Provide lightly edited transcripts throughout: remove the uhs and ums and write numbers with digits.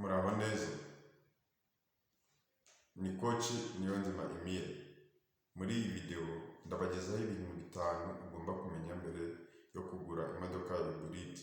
Muraho neza, ni Coach Niyonzima Emile. Muri iyi video ndabagezaho ibintu 5 ugomba kumenya mbere yo kugura imodoka ya hybrid.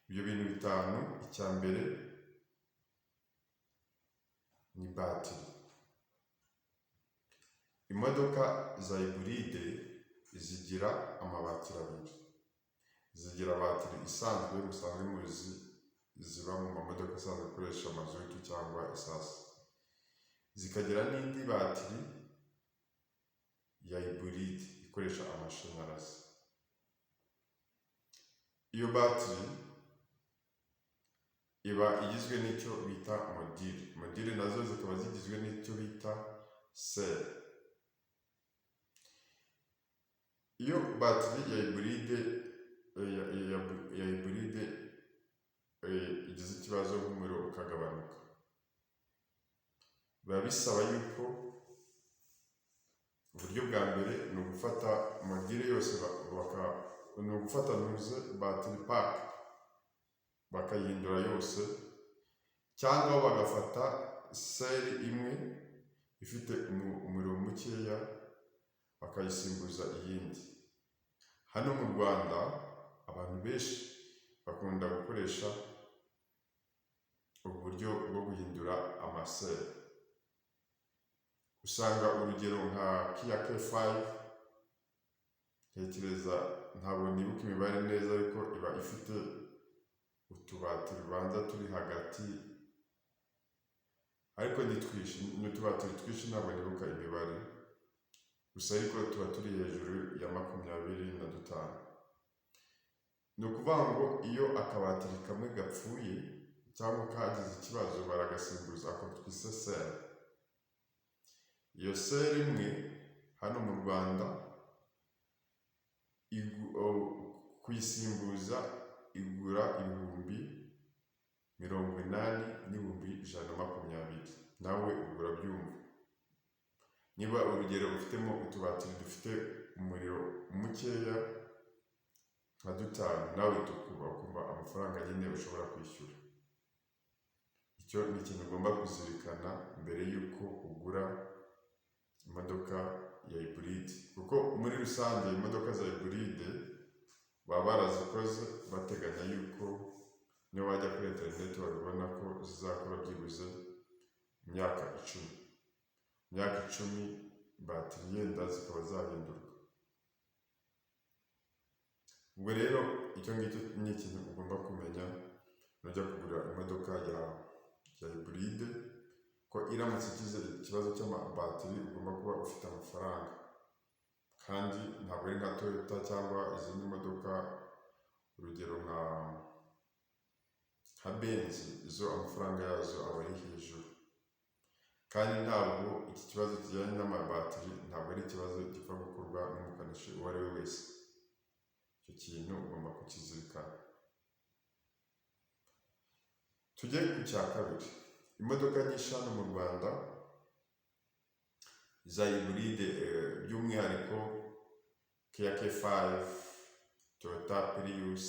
Ibyo bintu 5, icya mbere ni battery. Imodoka za hybrid zigira amabatiri abiri. Zigira batiri isanzwe musanzwe muzi ziba mu mamodoka asanzwe akoresha mazutu cyangwa esasi. Zikagira n'indi batiri ya hybrid ikoresha amashanyarazi. Iyo batiri iba igizwe n'icyo bita module. Module nazo zikaba zigizwe n'icyo bita cell. Iyo batiri ya hybrid igize ikibazo nk'umuriro ukagabanuka, biba bisaba yuko uburyo bwa mbere ni ugufata module yose ni ugufata battery pack bakayihindura yose, cyangwa bagafata seri imwe ifite umuriro mukeya bakayisimbuza iyindi. Hano mu Rwanda abantu benshi bakunda gukoresha uburyo bwo guhindura amaseri. Usanga urugero nka Kia K5, ntekereza ntabwo nibuka imibare neza ariko iba ifite utubatiri banza turi hagati, ariko ni twinshi, n'utubatiri twinshi ntabwo nibuka imibare, gusa ariko tuba turi hejuru ya 25. Ni ukuvuga ngo iyo akabatiri kamwe gapfuye cyangwa kagize ikibazo baragasimbuza ako twise seri. Iyo seri imwe hano mu Rwanda kuyisimbuza igura 80,000 n'ibihumbi 120. Nawe ugura byumva. Niba urugero ufitemo utubatiri dufite umuriro mukeya nka 5, nawe ukumva amafaranga nyine ushobora kwishyura. Icyo ni ikintu ugomba kuzirikana mbere y'uko ugura imodoka ya hybrid, kuko muri rusange imodoka za hybrid baba barazikoze bateganya yuko niyo wajya kuri internet wabibona ko zizakora byibuze imyaka 10 batiri yenda zikaba zahindurwa. Ubwo rero icyo ngicyo ni ikintu ugomba kumenya nujya kugura imodoka ya hybrid, ko iramutse igize ikibazo cy'amabatiri ugomba kuba ufite amafaranga, kandi ntabwo ari nka Toyota cyangwa izindi modoka urugero nka Benz, izo amafaranga yazo aba ari hejuru. Kandi ntabwo iki kibazo kijyanye n'amabatiri ntabwo ari ikibazo gipfa gukorwa n'umukanishi uwo ari we wese. Icyo kintu ugomba kukizirikana. Tujye ku cya kabiri. Imodoka nyinshi hano mu Rwanda za hybrid, by'umwihariko Kia K5, Toyota Prius,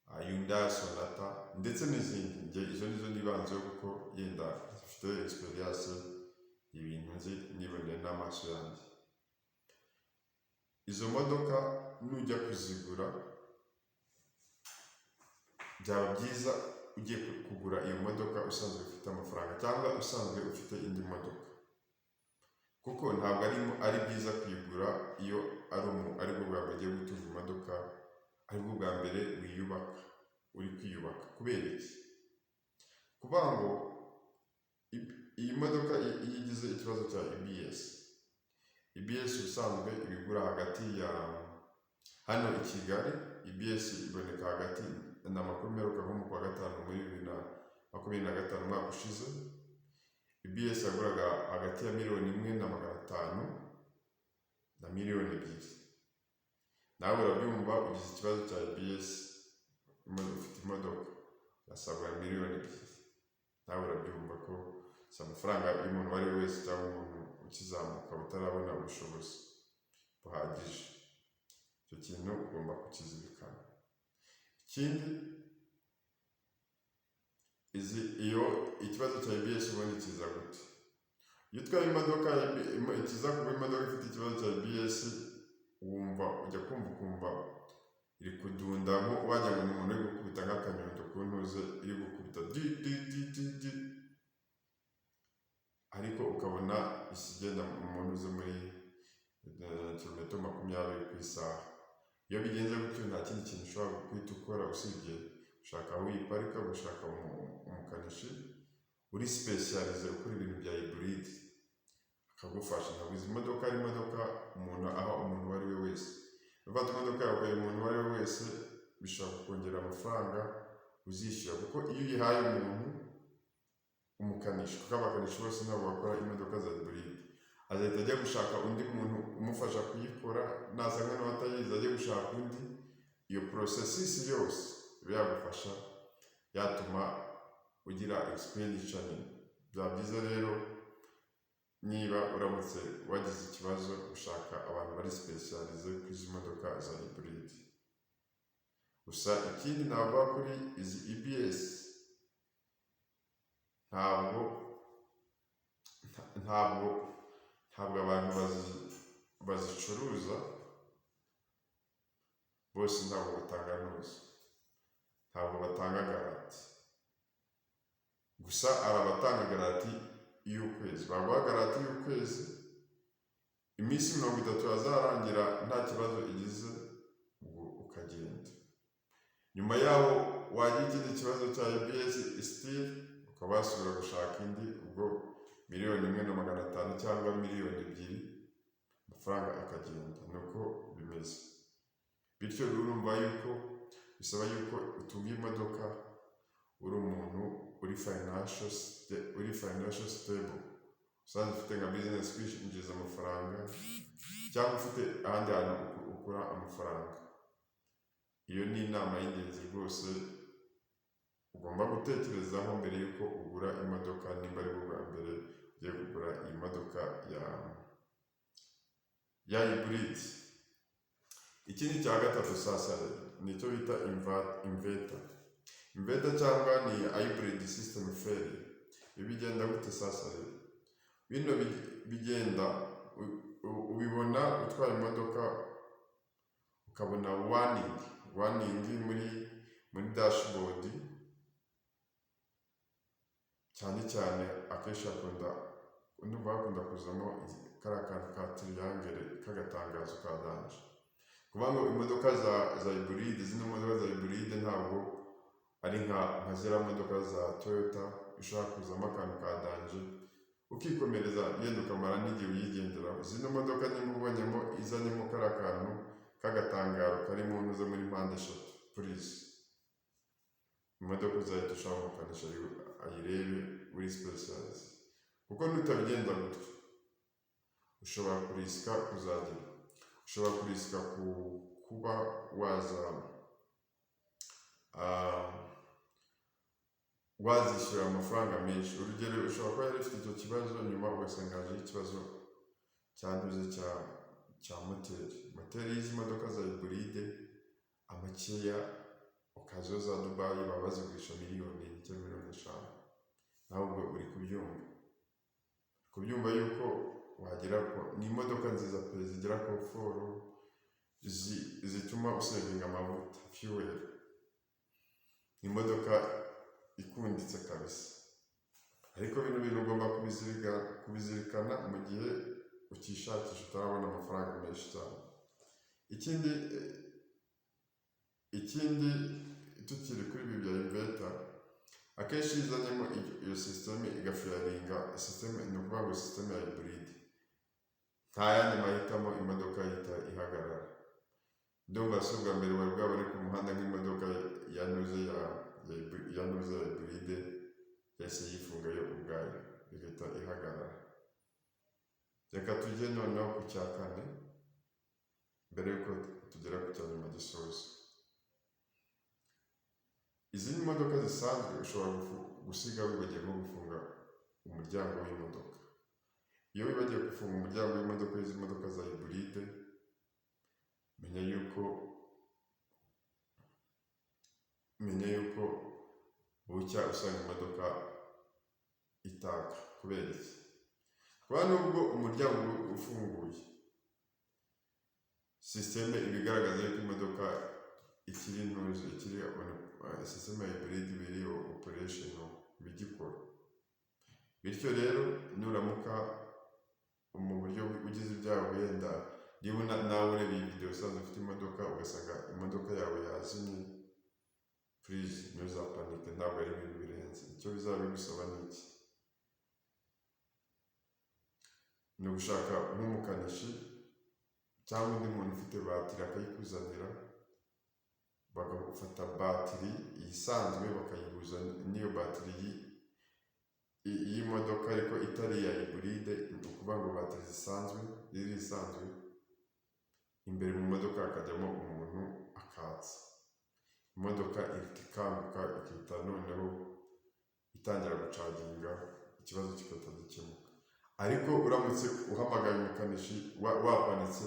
Hyundai Sonata ndetse n'izindi. Izo nizo nibanzeho kuko yenda zifite experience y'ibintu nzi niboneye n'amaso yanjye. Izo modoka nujya kuzigura byaba byiza ugiye kugura iyo modoka usanzwe ufite amafaranga cyangwa usanzwe ufite indi modoka, kuko ntabwo ari byiza kuyigura iyo ari bwo bwa mbere ugiye gutunga imodoka, ari bwo bwa mbere uri kwiyubaka. Kubera iki? Kuvuga ngo iyi modoka iyo igize ikibazo cya EBS usanzwe ibigura hagati ya hano i Kigali, EBS iboneka hagati na makumyabiri nko mu kwa gatanu muri 2025 umwaka ushize. EBS yaguraga hagati ya 1,500,000 na 2,000,000. Nawe urabimva ugize ikibazo cya EBS ufite imodoka urasabwa 2,000,000. Nawe urabyumva ko si amafaranga y'umuntu uwo ari we wese cyangwa umuntu ukizamuka utarabona ubushobozi buhagije. Icyo kintu ugomba kukizirikana. Ikindi iyo ikibazo cya ABS ubundi kiza gute? Iyo utwaye imodoka kiza kuba imodoka ifite ikibazo cya ABS, wumva ujya kumva iri kudunda wagira ngo ni umuntu uri gukubita nk'akanyundo ku ntuze, iri gukubita di, ariko ukabona ikigenda mu ntuze muri kilometero 20 ku isaha. Iyo bigenze gutyo nta kindi kintu ushobora guhita ukora usibye ushaka aho uyiparika, ugashaka umukanishi uri specialize ukora ibintu bya hybrid akagufasha. Ntabwo izi modoka ari imodoka umuntu aha umuntu uwo ari we wese. Ufata imodoka yawe umuntu uwo ari we wese bishobora kukongera amafaranga uzishyura, kuko iyo uyihaye umuntu umukanishi, kuko abakanishi bose ntabwo bakora imodoka za hybrid, azahita ajya gushaka undi muntu umufasha kuyikora, nasanga nawe atayizi ajya gushaka undi. Iyo processes yose iba yagufasha, yatuma ugira expenditure nini. Byaba byiza rero niba uramutse wagize ikibazo ushaka abantu bari specialize ku izi modoka za hybrid. Gusa ikindi navuga kuri izi ABS, ntabwo abantu bazicuruza bose ntabwo batanga ntuzi, ntabwo batanga garanti. Gusa hari abatanga garanti y'ukwezi, baguha garanti y'ukwezi, iminsi 30 yazarangira nta kibazo igize, ubwo ukagenda. Nyuma yaho wagira ikindi kibazo cya ABS still ukaba wasubira gushaka indi, ubwo 1,500,000 cyangwa 2,000,000 amafaranga akagenda. Nuko bimeze. Bityo urumva yuko bisaba yuko utunga imodoka uri umuntu uri financial stable, usanzwe ufite nka business kwinjiza amafaranga, cyangwa ufite ahandi hantu ukura amafaranga. Iyo ni inama y'ingenzi rwose ugomba gutekerezaho mbere yuko ugura imodoka, nimba ari bwa mbere ugiye kugura iyi modoka ya hybrid. Ikindi cya gatatu sasa nicyo bita inverter cyangwa ni hybrid system failure. Bigenda gute sasa rero? Bino bigenda ubibona utwara imodoka ukabona warning muri dashboard, cyane akenshi bakunda kuzamo kariya kantu ka triangle k'agatangazo ka danje, kuvuga ngo imodoka za hybrid, zino modoka za hybrid ntabwo ari nka ziriya modoka za Toyota ushobora kuzamo akantu ka danje ukikomereza yenda ukamara n'igihe uyigenderaho. Zino modoka nimba ubonyemo izanyemo kariya kantu k'agatangaro kari mu ntuze muri mpande 3 purize, imodoka uzahita ushaka umukanisha ayirebe uri specialize, kuko nutabigenza gutyo ushobora kurisika kuba wazishyura amafaranga menshi. Urugero, ushobora kuba yari ufite icyo kibazo, nyuma ugasanga haje ikibazo cyanduze cya moteri y'izi modoka za hybrid, amakeya ukazo za Dubai baba bazigurisha 1,000,000 cyangwa 5,000,000. nawe ubwo uri kubyumva yuko wagera ko ni imodoka nziza pe, zigira komforo, zituma usevinga amavuta, fuel. Ni imodoka ikunditse kabisa, ariko bino bintu ugomba kubizirikana mu gihe ukishakisha utarabona amafaranga menshi cyane. Ikindi tukiri kuri ibi bya inverter, akenshi izanyemo iyo system igafiringa system, ni ukuvuga ngo system ya hybrid nta yandi mahitamo, imodoka ihita ihagarara. Ndumva si ubwa mbere wari bwabone ku muhanda nk'imodoka yanuze ya hybrid yahise yifunga yo ubwayo igahita ihagarara. Reka tujye noneho ku cya kane mbere yuko tugera ku cya nyuma gisoza. Izi modoka zisanzwe ushobora gusiga wibagiwe nko gufunga umuryango w'imodoka. Iyo wibagiwe gufunga umuryango w'imodoka, izi modoka za hybrid, menya yuko bucya usanga imodoka itaka. Kubera iki? Kuba nubwo umuryango ufunguye, sisiteme iba igaragaza yuko imodoka ikiri ntuzi, ikiri sisiteme ya hybrid biri operational bigikora. Bityo rero nuramuka mu buryo ugize ibyago wenda niba nawe ureba iyi video usanzwe ufite imodoka ugasanga imodoka yawe yazimye, please ntuzapanike, ntabwo ari ibintu birenze. Icyo bizaba bigusaba ni iki? Ni ugushaka nk'umukanishi cyangwa undi muntu ufite batiri akayikuzanira, bagafata batiri isanzwe bakayihuza n'iyo batiri y'imodoka ariko itari iya hybride. Ni ukuvuga ngo batiri zisanzwe isanzwe imbere mu modoka hakajyamo umuntu akatsa, imodoka ihita ikanguka ikihita noneho itangira gucaginga, ikibazo kigahita gikemuka. Ariko uramutse uhamagaye umukanishi wapanitse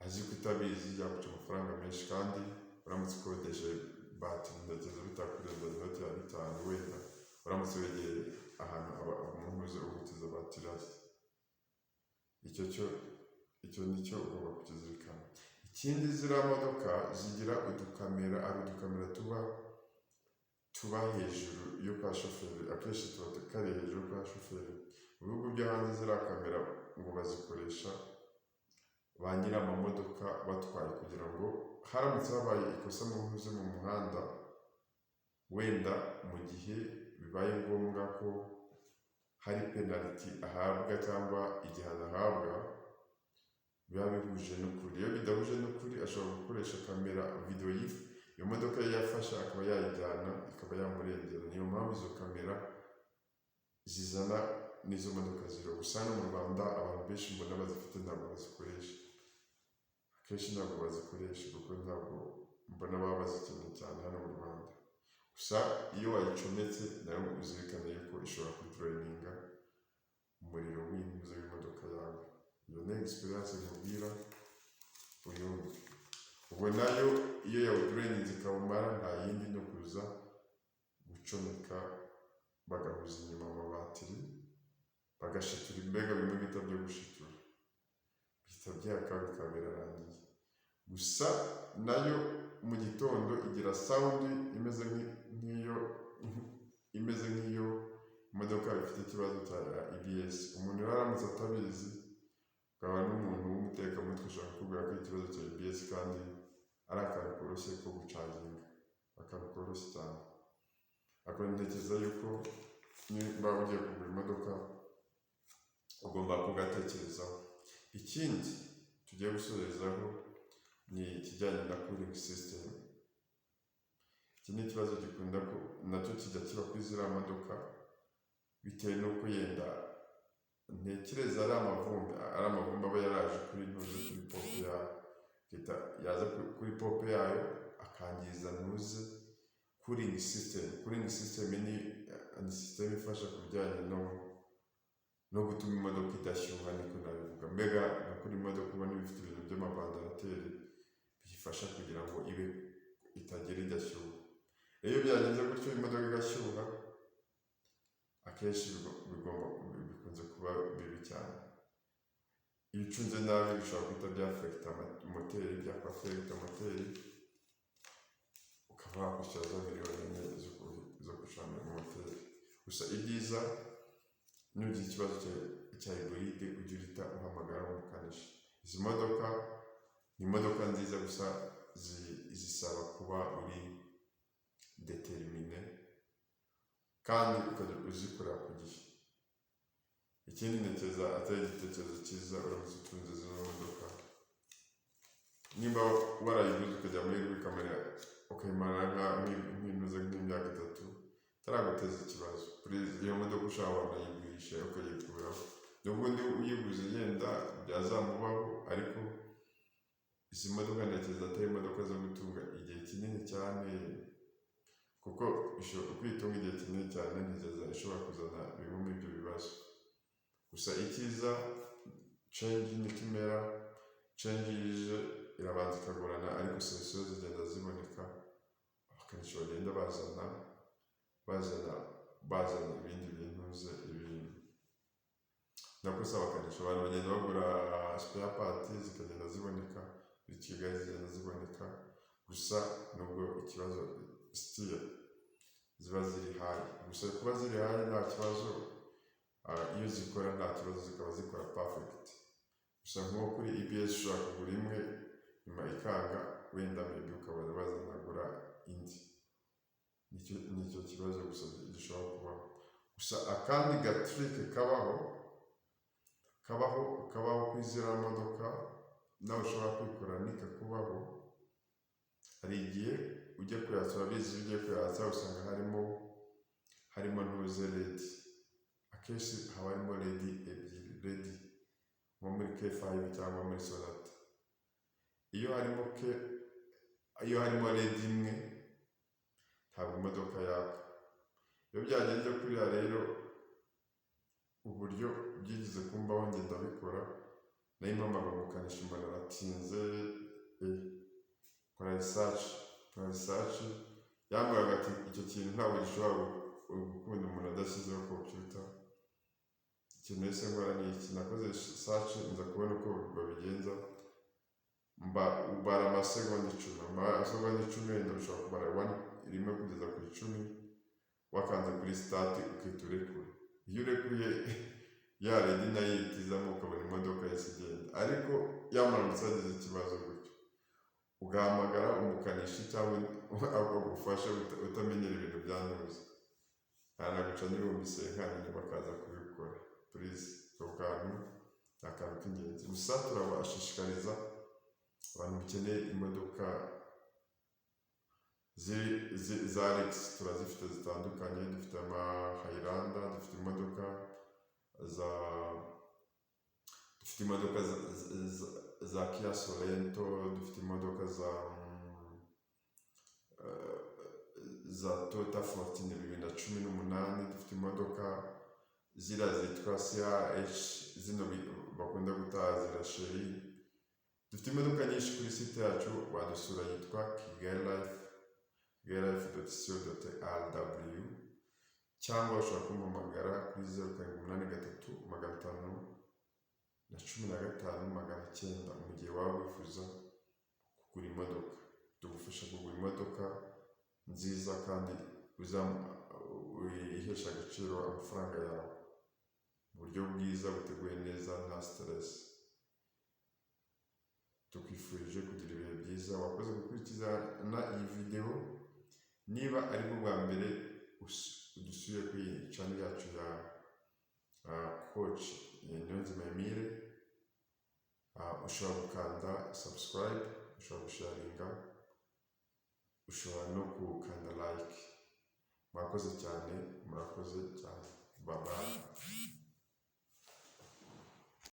azi ko utabizi, byaguca amafaranga menshi, kandi uramutse ukodeshe batiri ndageza bitakurenza inoti ya 5 wenda uramutse wegeye ahantu umuntu uzi ubutiza batiri ari. Icyo nicyo ugomba kukizirikana. Ikindi, ziriya modoka zigira udukamera, ari udukamera tuba hejuru yo kwa shoferi, akenshi tuba kari hejuru kwa shoferi. Mu bihugu byo hanze ziriya kamera ngo bazikoresha ba nyir'amamodoka batwaye, kugira ngo haramutse habaye ikosa mu muhanda, wenda mu gihe bibaye ngombwa ko hari penaliti ahabwa cyangwa igihano ahabwa, biba bihuje n'ukuri. Iyo bidahuje n'ukuri ashobora gukoresha kamera video iyo modoka ye yafashe akaba yayijyana ikaba yamurengera. Niyo mpamvu izo kamera zizana n'izo modoka ziriho. Gusa no mu Rwanda abantu benshi mbona bazifite ntabwo bazikoresha, akenshi ntabwo bazikoresha kuko ntabwo mbona baba bazikeneye cyane hano mu Rwanda. Gusa iyo wayicometse nayo uzirikana yuko ishobora kudurayininga umuriro w'intuza w'imodoka yawe. Iyo ni experience nkubwira uyumve. Ubwo nayo iyo yawudurayininze ikawumara, nta yindi no kuza gucomeka bagahuza inyuma amabatiri bagashitura, mbega bimwe bita byo gushitura, bihita byaka bikaba birarangiye. Gusa nayo mu gitondo igira sound imeze nk'iyo imodoka ifite ikibazo cya EBS. Umuntu yaramutse atabizi, ukaba n'umuntu w'umutekamutwe ushaka kukubwira ko ikibazo cya EBS kandi ari akantu koroshye ko gucaginga, akantu koroshye cyane. Ariko ntekereza yuko niba ugiye kugura imodoka ugomba kugatekerezaho. Ikindi tugiye gusorezaho ni ikijyanye na cooling system. Iki ni ikibazo gikunda nacyo kijya kiba kuri ziriya modoka, bitewe n'uko yenda ntekereza ari amavumbi aba yaraje kuri pope yayo, yaza kuri pope yayo akangiza ntuze cooling system. Cooling system ni system ifasha ku bijyanye no gutuma imodoka idashyuha, niko nabivuga. Mbega nka kuri imodoka ubona bifite ibintu by'amavandarateri biyifasha kugira ngo itagera idashyuha. Iyo byagenze gutyo imodoka igashyuha, akenshi bikunze kuba bibi cyane. Iyo ucunze nabi bishobora guhita byafekita moteri, byakwafekita moteri ukaba wakwishyura za miliyoni zo gucana moteri. Gusa ibyiza nugira ikibazo cya hybride ujya uhita uhamagara umukanishi. Izi modoka ni imodoka nziza, gusa zisaba kuba uri determine kandi ukajya uzikorera ku gihe. Ikindi ntekereza atari igitekerezo cyiza uramutse utunze zino modoka, nimba warayiguze ukajya muri kamera ukayimara nk'imyaka 3 taraguteza ikibazo, iyo modoka ushaka wanayigurisha ukayikuraho. N'ubundi uyiguze yenda byazamubaho, ariko izi modoka ntekereza atari imodoka zo gutunga igihe kinini cyane, kuko kwitunga igihe kinini cyane ntekereza ishobora kuzana bimwe muri ibyo bibazo. Gusa icyiza change nikimera, change yije irabanza ikagorana, ariko solution zigenda ziboneka, abakanishi bagenda bazana bazana ibindi bintuze ibintu nakosa abakanishi abantu bagenda bagura spare parts zikagenda ziboneka buri Kigali zigenda ziboneka gusa nubwo ikibazo still ziba ziri high gusa kuba ziri high nta kibazo iyo zikora nta kibazo zikaba zikora perfect gusa nko kuri EBS ushobora kugura imwe nyuma ikanga wenda maybe ukabona bazanagura indi nicyo kibazo gusa gishobora kuba gusa akandi gatrick kabaho kwizera modoka nawe ushobora kwikora nikakubaho hari igihe ujya kuyatsa urabizi ugiye kuyatsa usanga harimo ntuze ledi akenshi haba harimo ledi ebyiri nko muri K5 cyangwa muri Sonata iyo harimo ledi imwe ntabwo imodoka yaka iyo byagenze kuriya rero uburyo byigeze kumbaho ngenda bikora nayo impamvu gukanisha umuntu aratinze kora research yambwiraga ati icyo kintu ntabwo gishobora gukunda umuntu adashyizeho computer ikintu ese nkora ni iki nakoze research nza kubona uko babigenza ubara amasegonda 10 wenda ushobora kubara rimwe kugeza ku 10 wakanze kuri start ukihita urekura iyo urekuye ya ledi nayo itizamo ukabona imodoka yose igenda ariko yamanutse agize ikibazo gutyo ugahamagara umukanishi cyangwa akagufasha utamenyera ibintu byanduza ntanaguca n'ibihumbi 50 bakaza kubikora please akantu k'ingenzi gusa turabashishikariza abantu bakeneye imodoka za Rex turazifite zitandukanye dufite ama Highlander dufite imodoka za Kia Sorento dufite imodoka za Toyota Fortuner 2018 dufite imodoka zira zitwa CRH zino bakunda gutaha zira Chery dufite imodoka nyinshi kuri site yacu wadusura yitwa kigalilife.co.rw cyangwa ushobora kumpamagara kuri 0783 mu gihe waba wifuza kugura imodoka tugufasha kugura imodoka nziza kandi ihesha agaciro amafaranga yawe mu buryo bwiza buteguye neza nta stress tukwifurije kugira ibihe byiza wakoze gukurikiza iyi video niba ari bwo bwa mbere udusuye kuri channel yacu ya coach Niyonzima Emile ushobora gukanda subscribe ushobora gusharinga ushobora no gukanda like murakoze cyane bye bye